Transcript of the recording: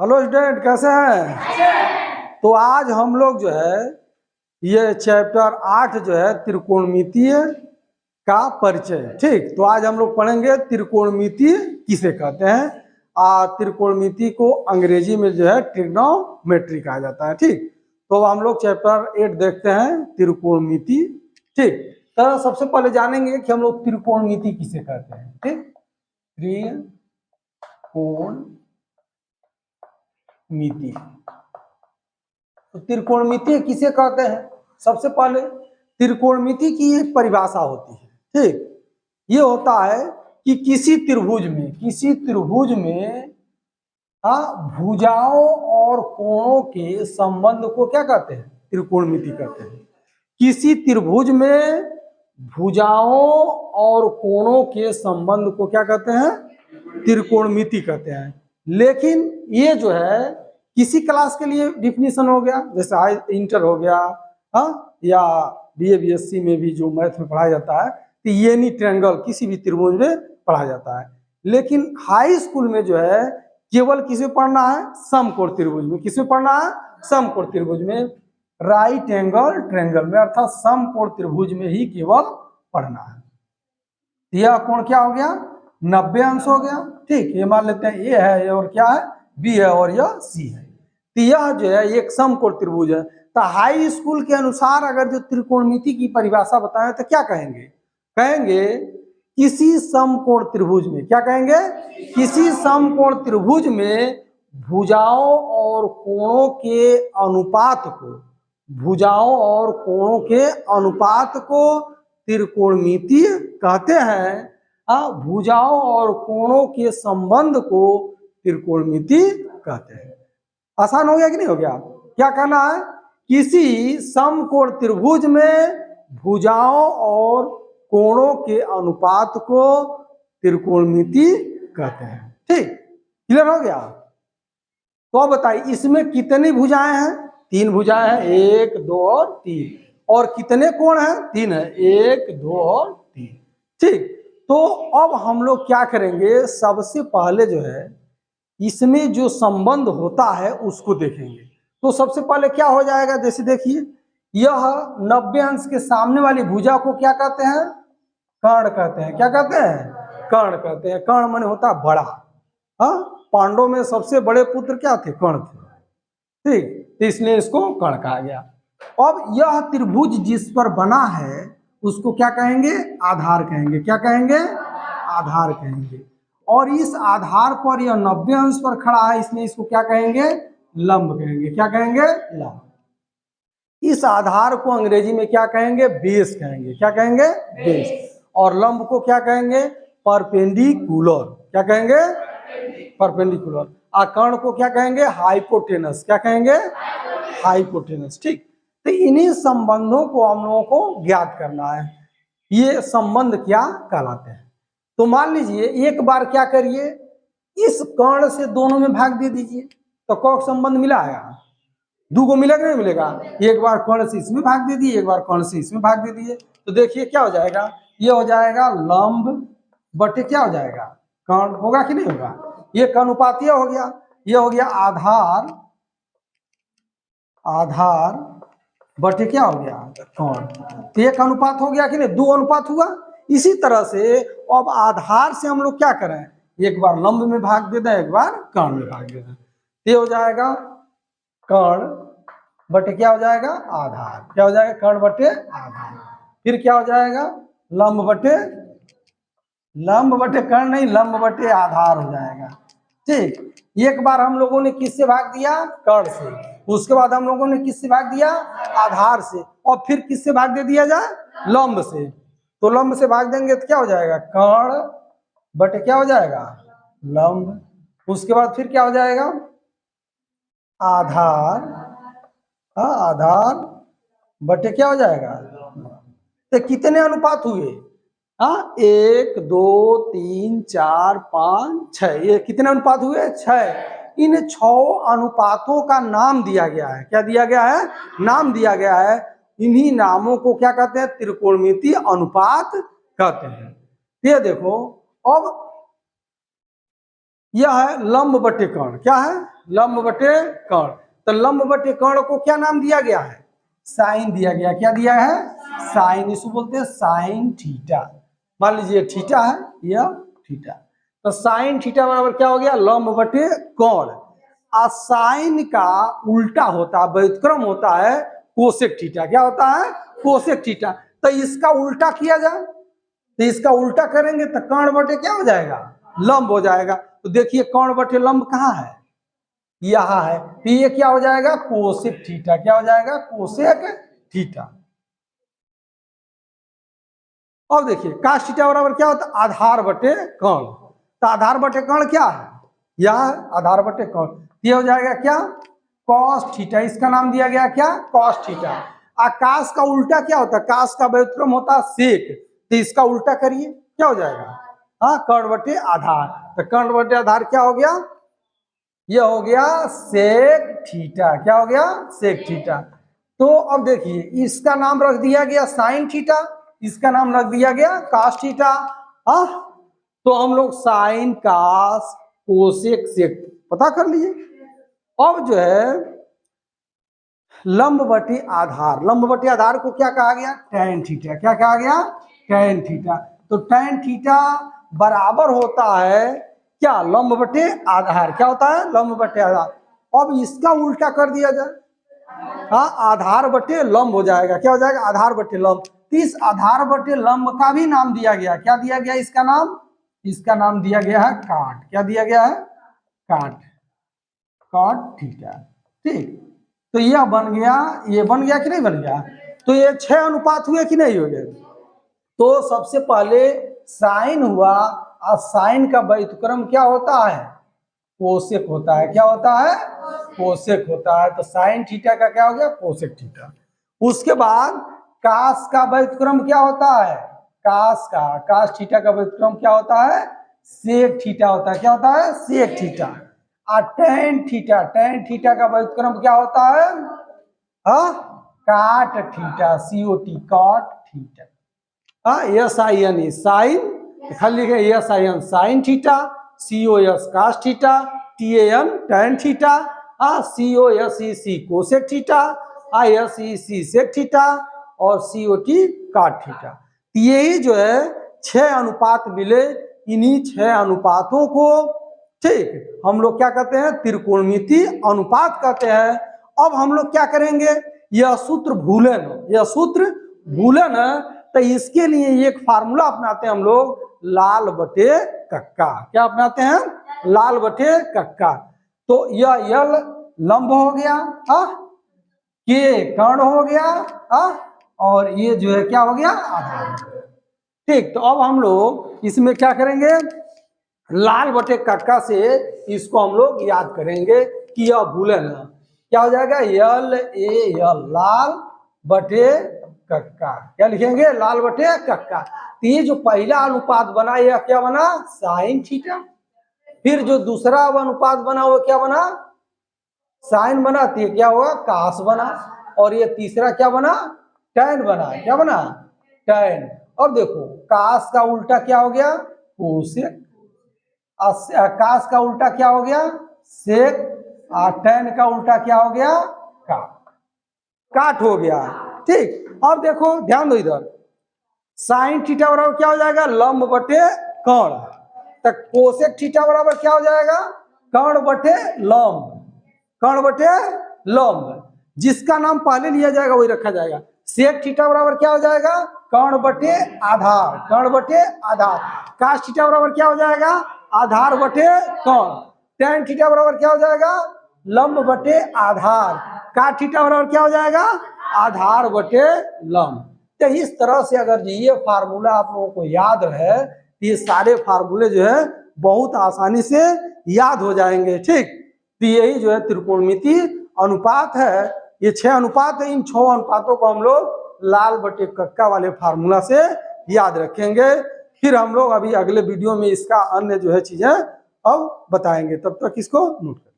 Hello student, कैसे हैं? तो आज हम लोग जो है ये चैप्टर 8 जो है त्रिकोणमितीय का परिचय। ठीक, तो आज हम लोग पढ़ेंगे त्रिकोणमिति किसे कहते हैं। त्रिकोणमिति को अंग्रेजी में जो है ट्रिग्नोमेट्री कहा जाता है। ठीक, तो हम लोग चैप्टर 8 देखते हैं त्रिकोणमिति। ठीक, तो सबसे पहले जानेंगे कि हम लोग त्रिकोणमिति किसे कहते हैं। ठीक, त्रिकोण मिति, तो त्रिकोणमिति किसे कहते हैं। सबसे पहले त्रिकोणमिति की एक परिभाषा होती है। ठीक, ये होता है कि किसी त्रिभुज में भुजाओं और कोणों के संबंध को क्या कहते हैं, त्रिकोणमिति कहते हैं। किसी त्रिभुज में भुजाओं और कोणों के संबंध को क्या कहते हैं, त्रिकोणमिति कहते हैं। लेकिन ये जो है किसी क्लास के लिए डिफिनीशन हो गया, जैसे हाई इंटर हो गया, या बीए बीएससी में भी जो मैथ में पढ़ाया जाता है, तो ये नहीं ट्रायंगल किसी भी त्रिभुज में पढ़ा जाता है। लेकिन हाई स्कूल में जो है केवल किसे पढ़ना है, समकोण त्रिभुज में। किसमें पढ़ना है, समकोण त्रिभुज में, राइट एंगल ट्रायंगल में, अर्थात समकोण त्रिभुज में ही केवल पढ़ना है। यह कोण क्या हो गया, 90 अंश हो गया। ठीक, ये मान लेते हैं ए है और क्या है, बी है और यह सी है। तो यह जो है एक समकोण त्रिभुज है। तो हाई स्कूल के अनुसार अगर जो त्रिकोणमिति की परिभाषा बताएं तो क्या कहेंगे, कहेंगे किसी समकोण त्रिभुज में, क्या कहेंगे, किसी समकोण त्रिभुज में भुजाओं और कोणों के अनुपात को, भुजाओं और कोणों के अनुपात को त्रिकोणमिति कहते हैं। भुजाओं और कोणों के संबंध को त्रिकोणमिति कहते हैं। आसान हो गया कि नहीं हो गया। क्या कहना है, किसी समकोण त्रिभुज में भुजाओं और कोणों के अनुपात को त्रिकोणमिति कहते हैं। ठीक, क्लियर हो गया। तो अब बताइए इसमें कितनी भुजाएं हैं, 3 भुजाएं हैं, 1 2 और 3। और कितने कोण हैं, 3 है, 1 2 और 3। ठीक, तो अब हम लोग क्या करेंगे, सबसे पहले जो है इसमें जो संबंध होता है उसको देखेंगे। तो सबसे पहले क्या हो जाएगा, जैसे देखिए यह 90 अंश के सामने वाली भुजा को क्या कहते हैं, कर्ण कहते हैं। क्या कहते हैं, कर्ण कहते हैं। कर्ण माने होता है बड़ा। पांडवों में सबसे बड़े पुत्र क्या थे, कर्ण थे। ठीक, तो इसलिए इसको कर्ण कहा गया। अब यह त्रिभुज जिस पर बना है उसको क्या कहेंगे, आधार कहेंगे। क्या कहेंगे, आधार कहेंगे। और इस आधार पर यह 90 अंश पर खड़ा है, इसलिए इसको क्या कहेंगे, लंब कहेंगे। क्या कहेंगे, लंब। इस आधार को अंग्रेजी में क्या कहेंगे, बेस कहेंगे। क्या कहेंगे, बेस। और लंब को क्या कहेंगे, परपेंडिकुलर। क्या कहेंगे, परपेंडिकुलर। कर्ण को क्या कहेंगे, हाइपोटेनस। क्या कहेंगे, हाइपोटेनस। ठीक, तो इन्हीं संबंधों को हम लोगों को ज्ञात करना है। ये संबंध क्या कहलाते हैं। तो मान लीजिए एक बार क्या करिए, इस कर्ण से दोनों में भाग दे दीजिए, तो कौन संबंध मिला है, 2 को मिलेगा नहीं मिलेगा। एक बार कर्ण से इसमें भाग दे दिए, एक बार कर्ण से इसमें भाग दे दिए, तो देखिए क्या हो जाएगा, ये हो जाएगा लंब बटे क्या हो जाएगा, कर्ण। होगा कि नहीं होगा, ये अनुपातीय हो गया। ये हो गया आधार, आधार बटे क्या हो गया, कर्ण। तो एक अनुपात हो गया कि नहीं, 2 अनुपात हुआ। इसी तरह से अब आधार से हम लोग क्या करें, एक बार लंब में भाग दे दें, एक बार कर्ण में भाग दे दें। ये हो जाएगा कर्ण बटे क्या हो जाएगा, आधार। क्या हो जाएगा, कर्ण बटे आधार। फिर क्या हो जाएगा, लंब बटे, लंब बटे कर्ण नहीं, लंब बटे आधार हो जाएगा। ठीक, एक बार हम लोगों ने किससे भाग दिया, कर्ण से। उसके बाद हम लोगों ने किससे भाग दिया, आधार से। और फिर किससे भाग दे दिया जाए, लंब से। तो लंब से भाग देंगे तो क्या हो जाएगा, कर्ण बटे क्या हो जाएगा, लंब। उसके बाद फिर क्या हो जाएगा, आधार, आधार बटे क्या हो जाएगा। तो कितने अनुपात हुए, 1 2 3 4 5 6, ये कितने अनुपात हुए, 6। इन 6 अनुपातों का नाम दिया गया है। क्या दिया गया है, नाम दिया गया है। इन्हीं नामों को क्या कहते हैं, त्रिकोणमितीय अनुपात कहते हैं। ये देखो अब यह है लंब बटे कर्ण। क्या है? लंब बटे कर्ण। तो लंब बटे कर्ण को क्या नाम दिया गया है? साइन दिया गया। क्या दिया है? साइन। इसको बोलते हैं साइन थीटा। मान लीजिए थीटा है, यह थीटा, तो साइन थीटा बराबर क्या हो गया? लंब बटे कर्ण। साइन का उल्टा होता है, व्युत्क्रम होता है कोसेक थीटा। क्या होता है? Cosec theta. तो इसका उल्टा किया जाए, तो इसका उल्टा करेंगे तो कर्ण बटे क्या हो जाएगा? लंब हो जाएगा। तो देखिए कर्ण बटे लंब कहाँ है? यहाँ है। तो ये क्या हो जाएगा? Cosec theta. क्या हो जाएगा? Cosec theta. अब देखिए कास थीटा बराबर क्या होता है? आधार बटे कर्ण। तो आधार बटे कर्ण क्या है? यह आधार बटे कर्ण। ये हो जाएगा क्या? Cos theta. इसका नाम दिया गया क्या? Cos theta. आकाश का उल्टा क्या होता है? काश का व्युत्क्रम होता है सेक। तो इसका उल्टा करिए, क्या हो जाएगा? हाँ, कर्ण बटे आधार। तो कर्ण बटे आधार क्या हो गया? यह हो गया सेक थीटा। क्या हो गया? Sec theta. तो अब देखिए इसका नाम रख दिया गया साइन थीटा, इसका नाम रख दिया गया कास थीटा। हाँ, तो हम लोग साइन कास कोसेक सेक पता कर लिए। अब जो है लंब बटे आधार, लंब बटे आधार को क्या कहा गया? Tan theta. क्या कहा गया? Tan theta. तो टैन थीटा बराबर होता है क्या? लंब बटे आधार। क्या होता है? लंब बटे आधार। अब इसका उल्टा कर दिया जाए, हाँ, आधार बटे लंब हो जाएगा। क्या हो जाएगा? आधार बटे लंब। इस आधार बटे लंब का भी नाम दिया गया। क्या दिया गया इसका नाम? इसका नाम दिया गया है काट। क्या दिया गया है? काट। काट थीटा। ठीक, तो यह बन गया, ये बन गया कि नहीं बन गया? तो ये 6 अनुपात हुए कि नहीं हो गए? तो सबसे पहले साइन हुआ, और साइन का व्युत्क्रम क्या होता है? कोसेक होता है। क्या होता है? कोसेक होता है। तो साइन थीटा का क्या हो गया? Cosec theta. उसके बाद कास का व्युत्क्रम क्या होता है? कास थीटा का व्युत्क्रम क्या होता है? सेक थीटा होता है। क्या होता है? Sec theta. और टैन थीटा का व्युत्क्रम क्या होता है? हाँ, cot theta. COT, cot theta. हाँ, SIN साइन, खाली लिखे SIN sine theta, COS cos theta, TAN tan theta, COSEC cosec theta, SEC sec theta, और COT काट थीटा। यही जो है 6 अनुपात मिले। इन्हीं 6 अनुपातों को ठीक हम लोग क्या कहते हैं? त्रिकोणमिति अनुपात कहते हैं। अब हम लोग क्या करेंगे? यह सूत्र भूलें न, यह सूत्र भूलें न, तो इसके लिए एक फार्मूला अपनाते हैं हम लोग, लाल बटे कक्का। क्या अपनाते हैं? लाल बटे कक्का। तो यह यल लंब हो गया, के कर्ण हो गया, और ये जो है क्या हो गया? आधार। ठीक, तो अब हम लोग इसमें क्या करेंगे? लाल बटे कक्का से इसको हम लोग याद करेंगे कि यह भूले ना। क्या हो जाएगा? LAL लाल बटे कक्का। क्या लिखेंगे? लाल बटे कक्का। तो ये जो पहला अनुपात बना यह क्या बना? Sine theta. फिर जो दूसरा अनुपात बना वो क्या बना? साइन बना। तो ये क्या हुआ? कास बना। और ये तीसरा क्या बना? टैन बना। क्या बना? टैन। अब देखो कास का उल्टा क्या हो गया? कोसेक। कास का उल्टा क्या हो गया? सेक। टैन का उल्टा क्या हो गया? काट। काट हो गया। ठीक, अब देखो ध्यान दो इधर, साइन थीटा बराबर क्या हो जाएगा? लंब बटे कर्ण। तो कोसेक थीटा बराबर क्या हो जाएगा? कर्ण बटे लंब। कर्ण बटे लंब, जिसका नाम पहले लिया जाएगा वही रखा जाएगा। सेक थीटा बराबर क्या हो जाएगा? कर्ण बटे आधार। कर्ण बटे आधार। कास थीटा बराबर क्या हो जाएगा? आधार बटे कर्ण। टैन थीटा बराबर क्या हो जाएगा? लंब बटे आधार। काट थीटा बराबर क्या हो जाएगा? आधार बटे लंब। तो इस तरह से अगर ये फार्मूला आप लोगों को याद है तो ये सारे फार्मूले जो है बहुत आसानी से याद हो जाएंगे। ठीक, तो यही जो है त्रिकोणमिति अनुपात है। ये 6 अनुपात है। इन 6 अनुपातों को हम लोग लाल बटे कक्का वाले फार्मूला से याद रखेंगे। फिर हम लोग अभी अगले वीडियो में इसका अन्य जो है चीजें अब बताएंगे। तब तक इसको नोट करें।